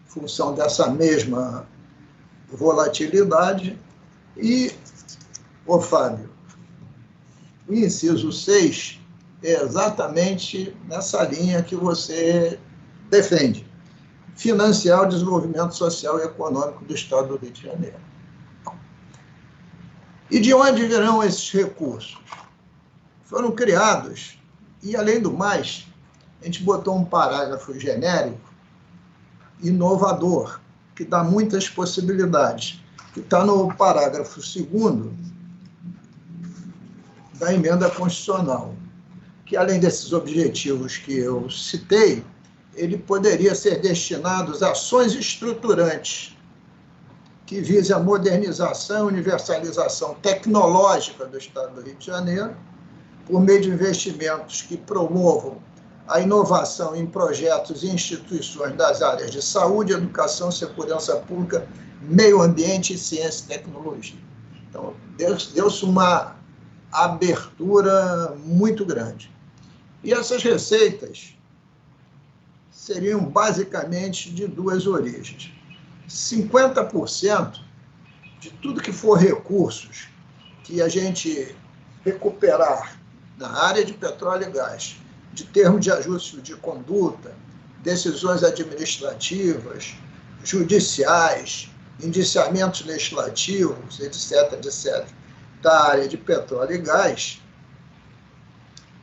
Speaker 7: em função dessa mesma volatilidade e, Fábio, o inciso 6 é exatamente nessa linha que você defende, financiar o desenvolvimento social e econômico do Estado do Rio de Janeiro. E de onde virão esses recursos? Foram criados, e além do mais, a gente botou um parágrafo genérico, inovador, que dá muitas possibilidades, que está no parágrafo 2º da emenda constitucional, que além desses objetivos que eu citei, ele poderia ser destinado a ações estruturantes que visem a modernização e universalização tecnológica do Estado do Rio de Janeiro, por meio de investimentos que promovam a inovação em projetos e instituições das áreas de saúde, educação, segurança pública, meio ambiente, ciência e tecnologia. Então, deu-se uma abertura muito grande. E essas receitas seriam basicamente de 2 origens. 50% de tudo que for recursos que a gente recuperar na área de petróleo e gás, de termos de ajuste de conduta, decisões administrativas, judiciais, indiciamentos legislativos, etc., etc., da área de petróleo e gás,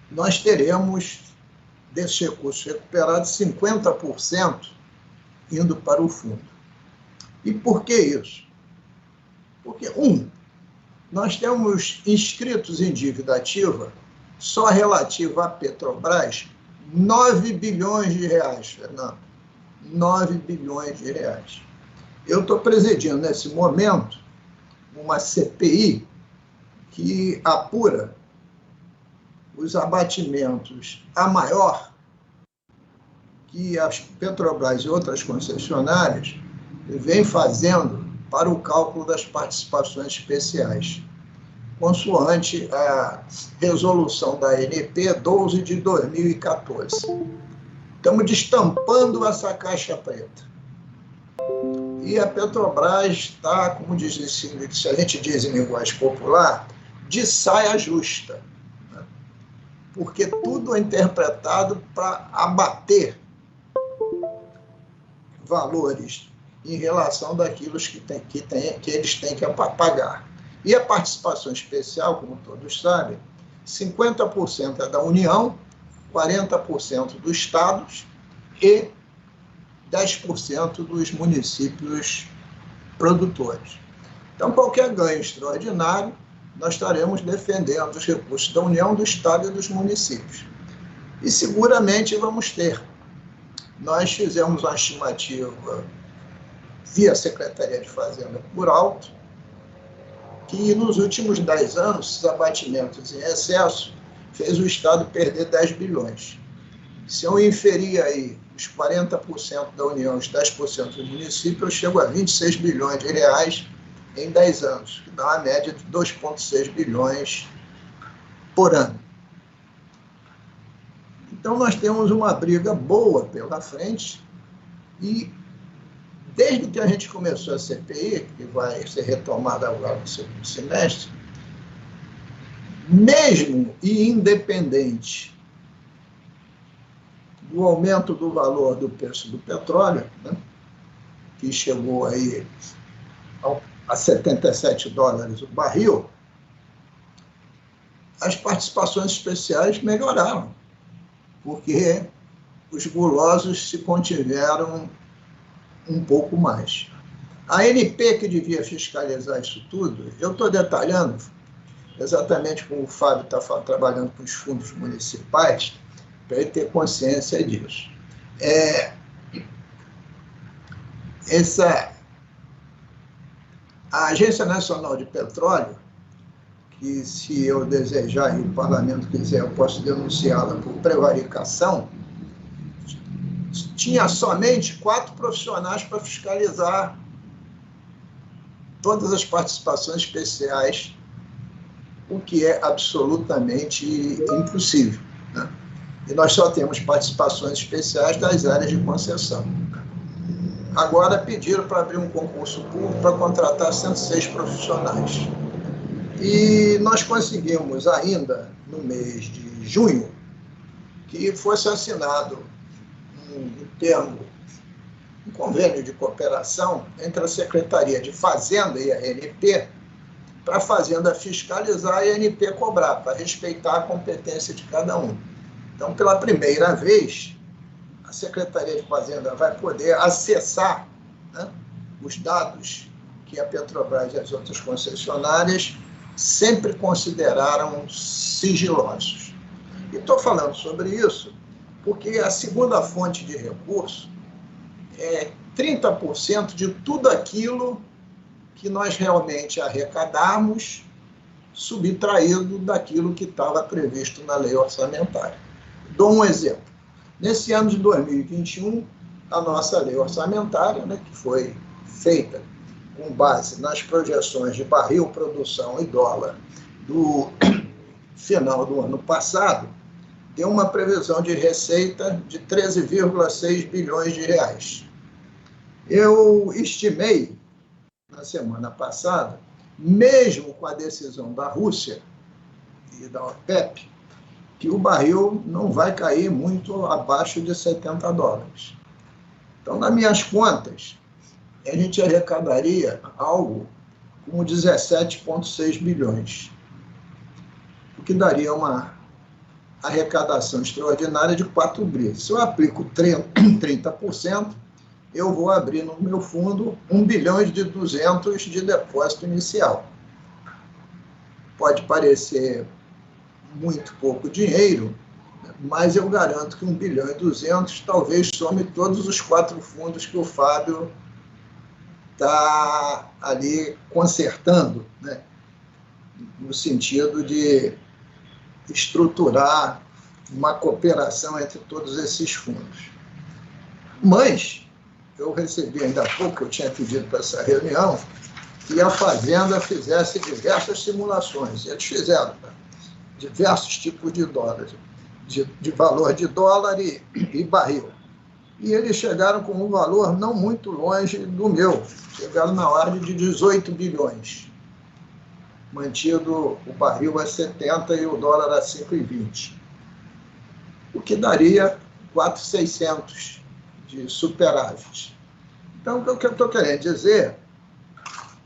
Speaker 7: nós teremos, desses recursos recuperados, 50% indo para o fundo. E por que isso? Porque, nós temos inscritos em dívida ativa, só relativa à Petrobras, 9 bilhões de reais, Fernando. 9 bilhões de reais. Eu estou presidindo, nesse momento, uma CPI que apura os abatimentos a maior que as Petrobras e outras concessionárias vêm fazendo para o cálculo das participações especiais, consoante a resolução da ANP 12 de 2014. Estamos destampando essa caixa preta. E a Petrobras está, como diz, se a gente diz em linguagem popular, de saia justa, né? Porque tudo é interpretado para abater valores em relação daquilo que eles têm que pagar. E a participação especial, como todos sabem, 50% é da União, 40% dos estados e 10% dos municípios produtores. Então, qualquer ganho extraordinário, nós estaremos defendendo os recursos da União, do Estado e dos municípios. E seguramente vamos ter. Nós fizemos uma estimativa via Secretaria de Fazenda por alto, que nos últimos 10 anos, os abatimentos em excesso fez o Estado perder 10 bilhões. Se eu inferir aí os 40% da União, os 10% do município, eu chego a 26 bilhões de reais em 10 anos, que dá uma média de 2,6 bilhões por ano. Então, nós temos uma briga boa pela frente e, desde que a gente começou a CPI, que vai ser retomada agora no segundo semestre, mesmo e independente do aumento do valor do preço do petróleo, né, que chegou aí a 77 dólares o barril, as participações especiais melhoraram, porque os gulosos se contiveram um pouco mais. A ANP, que devia fiscalizar isso tudo, eu estou detalhando exatamente como o Fábio está trabalhando com os fundos municipais, para ele ter consciência disso. A Agência Nacional de Petróleo, que se eu desejar e o parlamento quiser, eu posso denunciá-la por prevaricação, tinha somente 4 profissionais para fiscalizar todas as participações especiais, o que é absolutamente impossível, né? E nós só temos participações especiais das áreas de concessão. Agora pediram para abrir um concurso público para contratar 106 profissionais. E nós conseguimos ainda, no mês de junho, que fosse assinado um convênio de cooperação entre a Secretaria de Fazenda e a ANP, para a Fazenda fiscalizar e a ANP cobrar, para respeitar a competência de cada um. Então, pela primeira vez, a Secretaria de Fazenda vai poder acessar, né, os dados que a Petrobras e as outras concessionárias sempre consideraram sigilosos. E estou falando sobre isso porque a segunda fonte de recurso é 30% de tudo aquilo que nós realmente arrecadarmos, subtraído daquilo que estava previsto na lei orçamentária. Dou um exemplo. Nesse ano de 2021, a nossa lei orçamentária, né, que foi feita com base nas projeções de barril, produção e dólar do final do ano passado, deu uma previsão de receita de 13,6 bilhões de reais. Eu estimei, na semana passada, mesmo com a decisão da Rússia e da OPEP, que o barril não vai cair muito abaixo de 70 dólares. Então, nas minhas contas, a gente arrecadaria algo como 17,6 bilhões, o que daria uma arrecadação extraordinária de 4 bilhões. Se eu aplico 30%, eu vou abrir no meu fundo 1 bilhão e 200 de depósito inicial. Pode parecer muito pouco dinheiro, mas eu garanto que 1 bilhão e 200 talvez some todos os 4 fundos que o Fábio está ali consertando, né, no sentido de estruturar uma cooperação entre todos esses fundos. Mas eu recebi ainda há pouco, eu tinha pedido para essa reunião, que a Fazenda fizesse diversas simulações. Eles fizeram, né, diversos tipos de dólares, de valor de dólar e barril. E eles chegaram com um valor não muito longe do meu. Chegaram na ordem de 18 bilhões. Mantido o barril a 70 e o dólar a 5,20. O que daria 4.600 de superávit. Então, o que eu estou querendo dizer é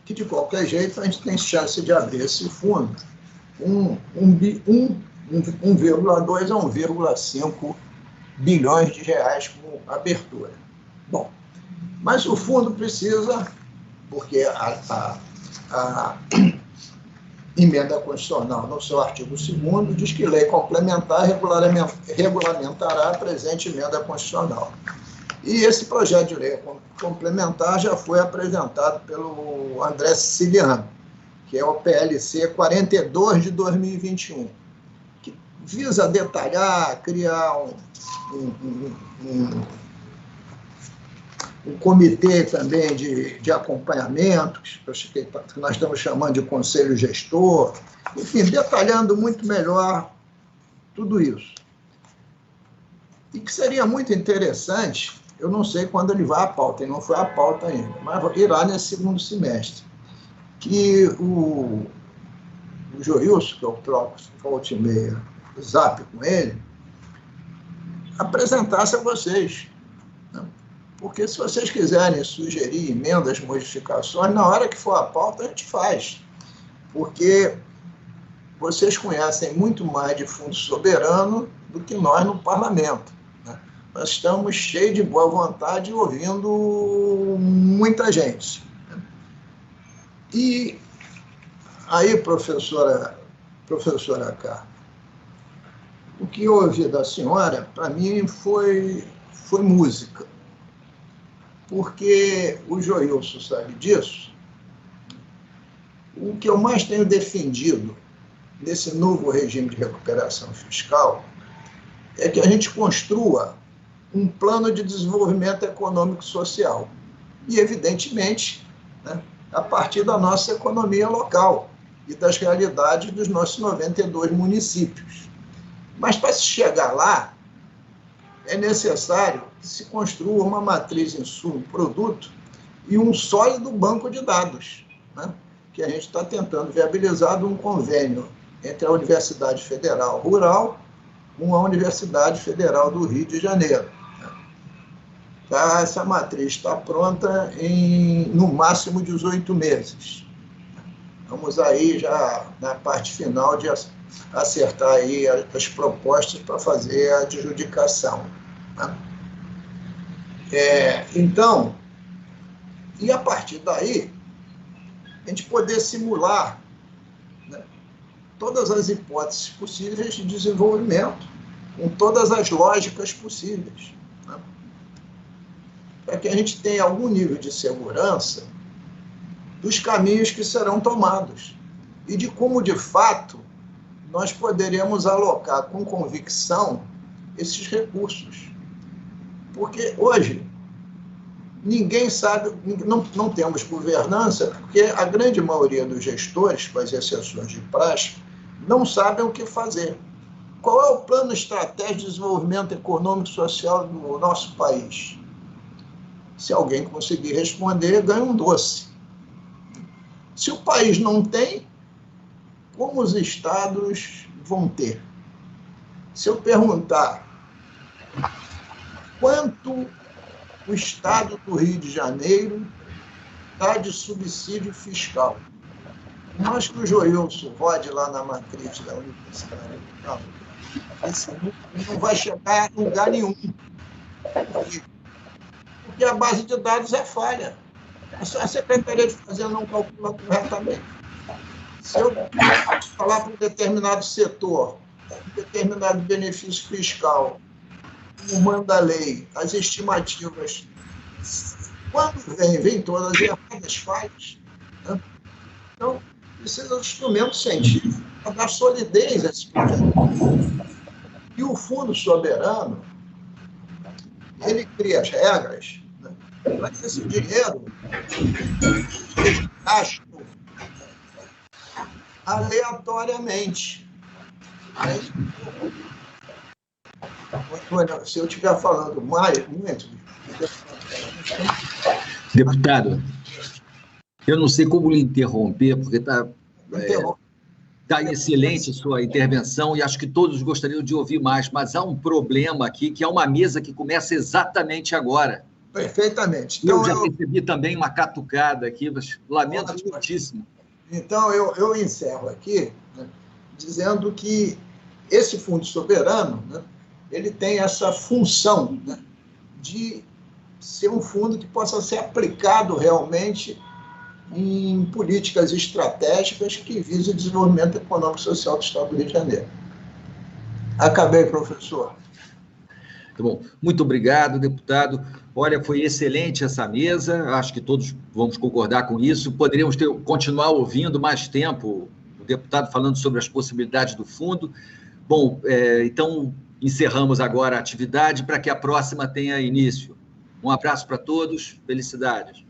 Speaker 7: que, de qualquer jeito, a gente tem chance de abrir esse fundo 1,2 a 1,5 bilhões de reais com abertura. Bom, mas o fundo precisa, porque a emenda constitucional, no seu artigo 2º, diz que lei complementar regulamentará a presente emenda constitucional. E esse projeto de lei complementar já foi apresentado pelo André Siciliano, que é o PLC 42 de 2021, que visa detalhar, criar um comitê também de acompanhamento, que nós estamos chamando de conselho gestor, enfim, detalhando muito melhor tudo isso. E que seria muito interessante, eu não sei quando ele vai à pauta, ele não foi à pauta ainda, mas irá nesse segundo semestre, que o Joilson, que eu troco volta e meia, zap com ele, apresentasse a vocês. Né? Porque se vocês quiserem sugerir emendas, modificações, na hora que for a pauta, a gente faz. Porque vocês conhecem muito mais de fundo soberano do que nós no parlamento. Né? Nós estamos cheios de boa vontade e ouvindo muita gente. Né? E aí, professora Cá, o que eu ouvi da senhora, para mim, foi música. Porque o Joilson sabe disso. O que eu mais tenho defendido nesse novo regime de recuperação fiscal é que a gente construa um plano de desenvolvimento econômico e social. E, evidentemente, né, a partir da nossa economia local e das realidades dos nossos 92 municípios. Mas, para se chegar lá, é necessário que se construa uma matriz insumo-produto e um sólido banco de dados, né? Que a gente está tentando viabilizar um convênio entre a Universidade Federal Rural com a Universidade Federal do Rio de Janeiro. Tá, essa matriz está pronta em, no máximo, 18 meses. Vamos aí já na parte final de acertar aí as propostas para fazer a adjudicação. Né? Então, e a partir daí, a gente poder simular, né, todas as hipóteses possíveis de desenvolvimento, com todas as lógicas possíveis, né, para que a gente tenha algum nível de segurança dos caminhos que serão tomados e de como, de fato, nós poderemos alocar com convicção esses recursos. Porque hoje ninguém sabe, não temos governança, porque a grande maioria dos gestores, com as exceções de praxe, não sabem o que fazer. Qual é o plano estratégico de desenvolvimento econômico e social do nosso país? Se alguém conseguir responder, ganha um doce. Se o país não tem, como os estados vão ter? Se eu perguntar quanto o estado do Rio de Janeiro dá de subsídio fiscal, mas que o Joilson rode lá na matriz da universidade, esse não vai chegar a lugar nenhum. Porque a base de dados é falha. A Secretaria de Fazenda não calcula corretamente. Se eu falar para um determinado setor, um determinado benefício fiscal, como manda a lei, as estimativas, quando vem todas erradas, falhas. Né? Então, precisa de instrumento científico para dar solidez a esse projeto. E o Fundo Soberano, ele cria as regras, né, para que esse dinheiro seja gasto aleatoriamente. Se eu estiver falando muito...
Speaker 1: Deputado, eu não sei como lhe interromper, porque está excelente a sua intervenção e acho que todos gostariam de ouvir mais, mas há um problema aqui, que é uma mesa que começa exatamente agora.
Speaker 7: Perfeitamente.
Speaker 1: Então, eu já recebi também uma catucada aqui, mas lamento muitíssimo.
Speaker 7: Então, eu encerro aqui, né, dizendo que esse Fundo Soberano, né, ele tem essa função, né, de ser um fundo que possa ser aplicado realmente em políticas estratégicas que visem o desenvolvimento econômico e social do Estado do Rio de Janeiro. Acabei, professor.
Speaker 1: Tá bom. Muito obrigado, deputado. Olha, foi excelente essa mesa, acho que todos vamos concordar com isso. Poderíamos continuar ouvindo mais tempo o deputado falando sobre as possibilidades do fundo. Bom, então encerramos agora a atividade para que a próxima tenha início. Um abraço para todos, felicidades.